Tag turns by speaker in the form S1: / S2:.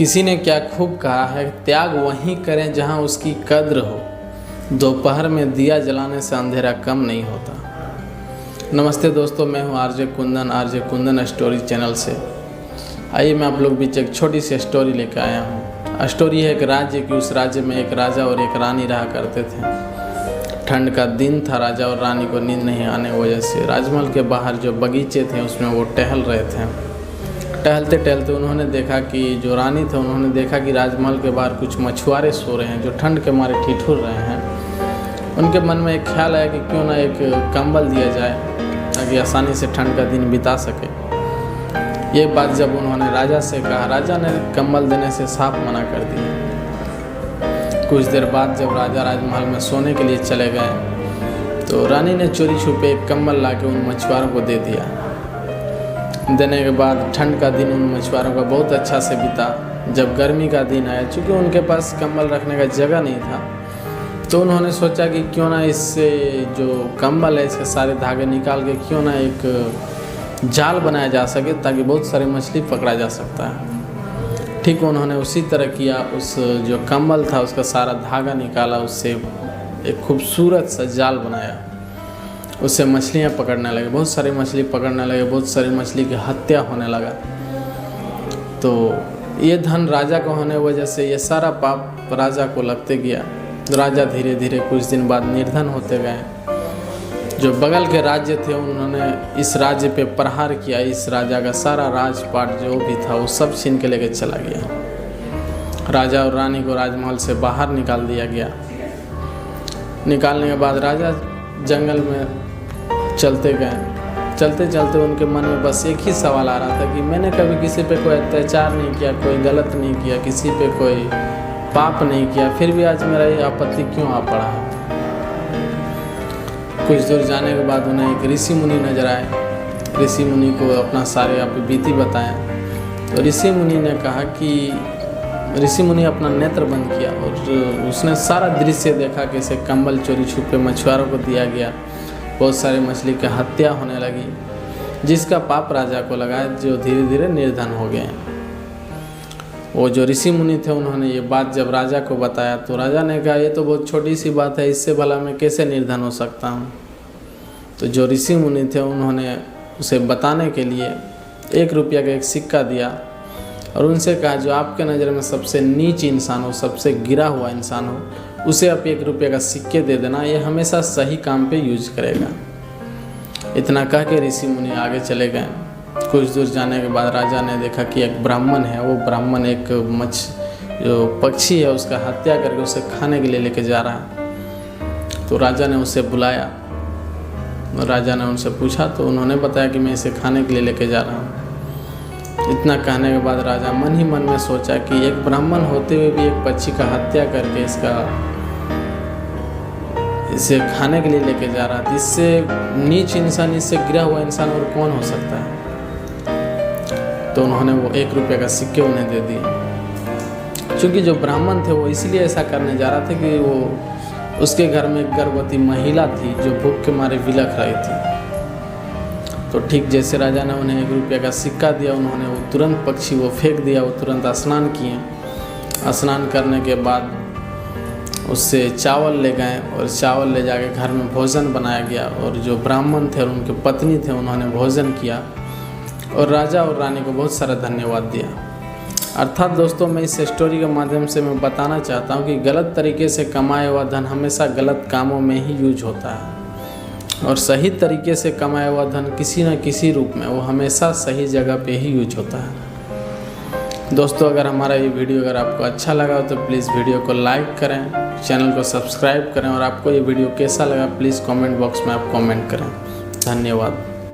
S1: किसी ने क्या खूब कहा है, त्याग वहीं करें जहां उसकी कद्र हो। दोपहर में दिया जलाने से अंधेरा कम नहीं होता। नमस्ते दोस्तों, मैं हूं आरजे कुंदन स्टोरी चैनल से। आइए मैं आप लोग बीच एक छोटी सी स्टोरी लेकर आया हूं। स्टोरी है एक राज्य की। उस राज्य में एक राजा और एक रानी रहा करते थे। ठंड का दिन था। राजा और रानी को नींद नहीं आने की वजह से राजमहल के बाहर जो बगीचे थे उसमें वो टहल रहे थे। टहलते टहलते उन्होंने देखा कि जो रानी थे उन्होंने देखा कि राजमहल के बाहर कुछ मछुआरे सो रहे हैं जो ठंड के मारे ठिठुर रहे हैं। उनके मन में एक ख्याल आया कि क्यों ना एक कंबल दिया जाए ताकि आसानी से ठंड का दिन बिता सके। ये बात जब उन्होंने राजा से कहा, राजा ने कंबल देने से साफ मना कर दिया। कुछ देर बाद जब राजा राजमहल में सोने के लिए चले गए तो रानी ने चोरी छुपे एक कंबल ला के उन मछुआरों को दे दिया। देने के बाद ठंड का दिन उन मछुआरों का बहुत अच्छा से बीता। जब गर्मी का दिन आया, चूँकि उनके पास कंबल रखने का जगह नहीं था, तो उन्होंने सोचा कि क्यों ना इससे जो कंबल है इसके सारे धागे निकाल के क्यों ना एक जाल बनाया जा सके ताकि बहुत सारी मछली पकड़ा जा सकता है। ठीक उन्होंने उसी तरह किया। उस जो कंबल था उसका सारा धागा निकाला, उससे एक खूबसूरत सा जाल बनाया। उससे मछलियाँ पकड़ने लगे, बहुत सारी मछली पकड़ने लगे, बहुत सारी मछली की हत्या होने लगा। तो ये धन राजा को होने की वजह से ये सारा पाप राजा को लगते गया। राजा धीरे धीरे कुछ दिन बाद निर्धन होते गए। जो बगल के राज्य थे उन्होंने इस राज्य पे प्रहार किया। इस राजा का सारा राजपाट जो भी था वो सब छीन के लेके चला गया। राजा और रानी को राजमहल से बाहर निकाल दिया गया। निकालने के बाद राजा जंगल में चलते गए। चलते चलते उनके मन में बस एक ही सवाल आ रहा था कि मैंने कभी किसी पे कोई अत्याचार नहीं किया, कोई गलत नहीं किया, किसी पे कोई पाप नहीं किया, फिर भी आज मेरा ये आपत्ति क्यों आ पड़ा है। कुछ दूर जाने के बाद उन्हें एक ऋषि मुनि नजर आए। ऋषि मुनि को अपना सारे आप बीती बताएं तो ऋषि मुनि ने कहा कि ऋषि मुनि अपना नेत्र बंद किया और उसने सारा दृश्य देखा। कैसे कंबल चोरी छुपे मछुआरों को दिया गया, बहुत सारी मछली की हत्या होने लगी, जिसका पाप राजा को लगा, जो धीरे धीरे निर्धन हो गए। वो जो ऋषि मुनि थे उन्होंने ये बात जब राजा को बताया तो राजा ने कहा, ये तो बहुत छोटी सी बात है, इससे भला मैं कैसे निर्धन हो सकता हूँ। तो जो ऋषि मुनि थे उन्होंने उसे बताने के लिए 1 रुपया का एक सिक्का दिया और उनसे कहा, जो आपके नज़र में सबसे नीच इंसान हो, सबसे गिरा हुआ इंसान हो, उसे आप 1 रुपये का सिक्के दे देना, ये हमेशा सही काम पे यूज करेगा। इतना कह के ऋषि मुनि आगे चले गए। कुछ दूर जाने के बाद राजा ने देखा कि एक ब्राह्मण है। वो ब्राह्मण एक जो पक्षी है उसका हत्या करके उसे खाने के लिए लेके जा रहा है। तो राजा ने उसे बुलाया। राजा ने उनसे पूछा तो उन्होंने बताया कि मैं इसे खाने के लिए लेके जा रहा हूँ। इतना कहने के बाद राजा मन ही मन में सोचा कि एक ब्राह्मण होते हुए भी एक पक्षी का हत्या करके इसे खाने के लिए लेके जा रहा था। इससे नीच इंसान, इससे गिरा हुआ इंसान और कौन हो सकता है। तो उन्होंने वो 1 रुपये का सिक्के उन्हें दे दिए। क्योंकि जो ब्राह्मण थे वो इसलिए ऐसा करने जा रहा था कि वो उसके घर में एक गर्भवती महिला थी जो भूख के मारे विलख रही थी। तो ठीक जैसे राजा ने उन्हें 1 रुपये का सिक्का दिया, उन्होंने वो तुरंत पक्षी वो फेंक दिया। वो तुरंत स्नान किए। स्नान करने के बाद उससे चावल ले गए और चावल ले जाके घर में भोजन बनाया गया। और जो ब्राह्मण थे और उनके पत्नी थे उन्होंने भोजन किया और राजा और रानी को बहुत सारा धन्यवाद दिया। अर्थात दोस्तों, मैं इस स्टोरी के माध्यम से मैं बताना चाहता हूँ कि गलत तरीके से कमाया हुआ धन हमेशा गलत कामों में ही यूज होता है और सही तरीके से कमाया हुआ धन किसी न किसी रूप में वो हमेशा सही जगह पे ही यूज होता है। दोस्तों, अगर हमारा ये वीडियो अगर आपको अच्छा लगा तो प्लीज़ वीडियो को लाइक करें, चैनल को सब्सक्राइब करें और आपको ये वीडियो कैसा लगा प्लीज़ कमेंट बॉक्स में आप कमेंट करें। धन्यवाद।